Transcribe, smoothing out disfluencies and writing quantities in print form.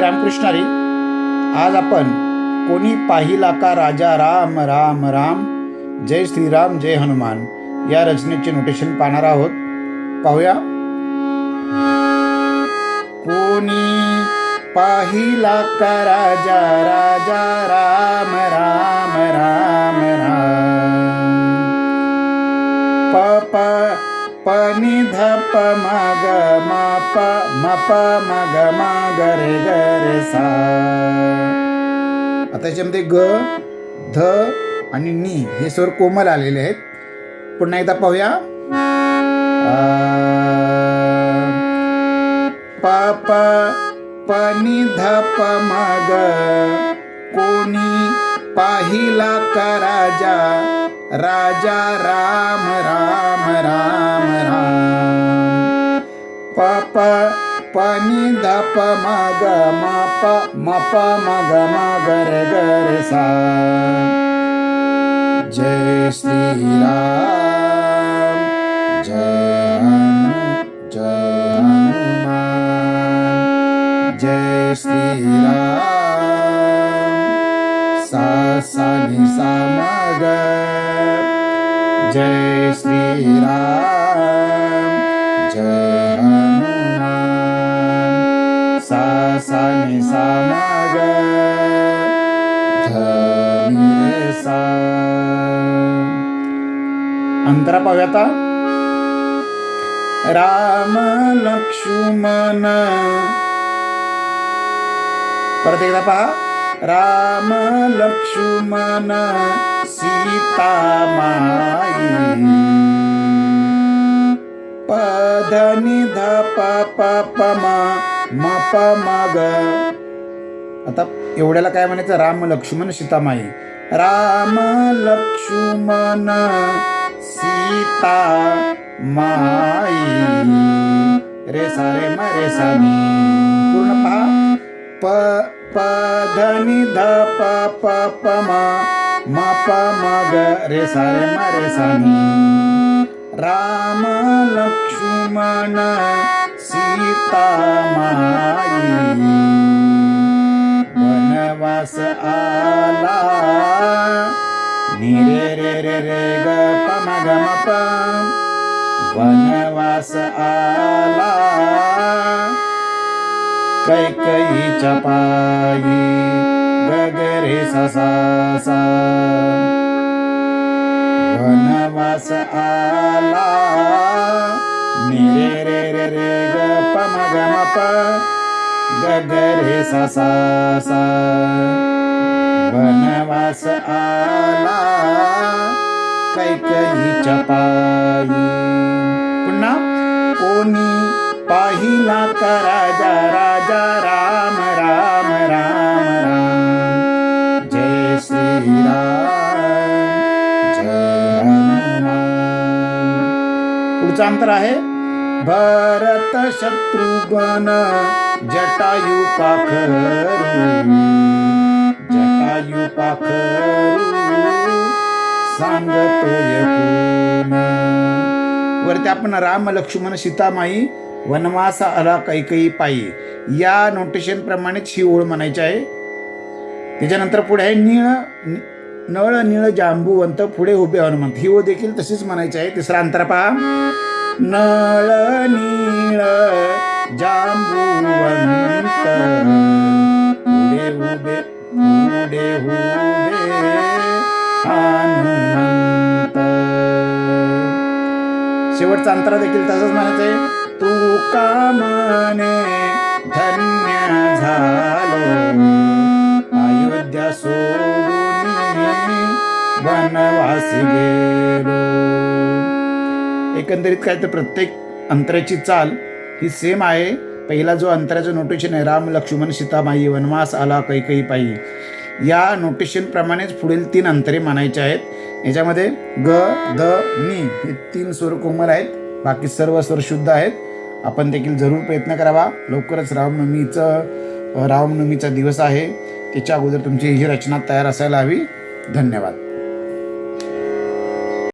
रामकृष्ण हरी. आज आपण कोणी पाहिला का राजा राम राम राम, जय श्रीराम जय हनुमान या रचनेचे नोटेशन पाहणार आहोत. पाहूया. कोणी पाहिला का राजा राजा राम राम राम राम, प प प नि ध प म ग म प म प म ग म ग रे ग रे सा. आता याच्यामध्ये ग ध आणि नी हे स्वर कोमल आलेले आहेत. पुन्हा एकदा पाहूया. प प प नि ध प म ग, कोणी पाहिला का राजा राजा राम राम राम राम, प प प नि ध प म ग म प म ग म ग रे ग रे सा. जय श्री राम जय हनुमान, जय श्री राम सा सा नि सा म ग, जय श्री राम जय हनुमान सा सा नि सा म ग ध नि रे सा. अंतरा पाहूया आता. राम लक्ष्मण, परत एकदा पहा. राम लक्ष्मण सीता माई, प ध नि ध प प प म प म ग. आता एवढ्याला काय म्हणायचं? राम लक्ष्मण सीतामाई. राम लक्ष्मण सीता माई, रे सा रे म रे सा नी. पूर्ण पहा. प प ध नि ध प प प म प म ग रे सा रे म रे सा नी. राम लक्ष्मण सीता माई, वनवास आला नि रे रे रे रे ग प म ग म प, वनवास आला कैकईच्या पायी ग ग रे सा सा सा. वनवास आला नि रे रे रे रे ग प म ग म प, ग ग रे सा सा सा. वनवास आला कैकईच्या पायी. पुन्हा. कोणी पाहिला का राजा राजा राम राम राम राम, जय श्री राम जय हनुमान. पुढचं अंतर आहे. भरत शत्रुघ्न जटायु पाखरू, जटायु पाखरू सांगतोय कोण. वरती आपण राम लक्ष्मण सीतामाई, वनवास आला कैकई पायी या नोटेशन प्रमाणेच ही ओळ म्हणायची आहे. त्याच्यानंतर पुढे आहे नळ निळ जांबुवंत पुढे उभे हनुमंत. ही ओळ देखील तशीच म्हणायची आहे. तिसरा अंतर पहा. नळ निळ जांबुवंत पुढे उभे हनुमंत. शेवटचा अंतरा देखील तसंच म्हणायचंय. तू का म्हणे धन्य झालो, अयोध्या सोडून वनवासी गेलो. एकंदरीत काय तर प्रत्येक अंतराची चाल ही सेम आहे. पहिला जो अंतराचं नोटेशन आहे राम लक्ष्मण सीतामाई, वनवास आला कैकई पायी, या नोटेशन प्रमाणेच पुढील 3 अंतरे म्हणायचे आहेत. याच्यामध्ये ग ध नी हे 3 स्वर कोमल आहेत, बाकी सर्व स्वर शुद्ध आहेत. आपण देखील जरूर प्रयत्न करावा. लवकरच रामनवमीचा दिवस आहे. त्याच्या अगोदर तुमची ही रचना तयार असायला हवी. धन्यवाद.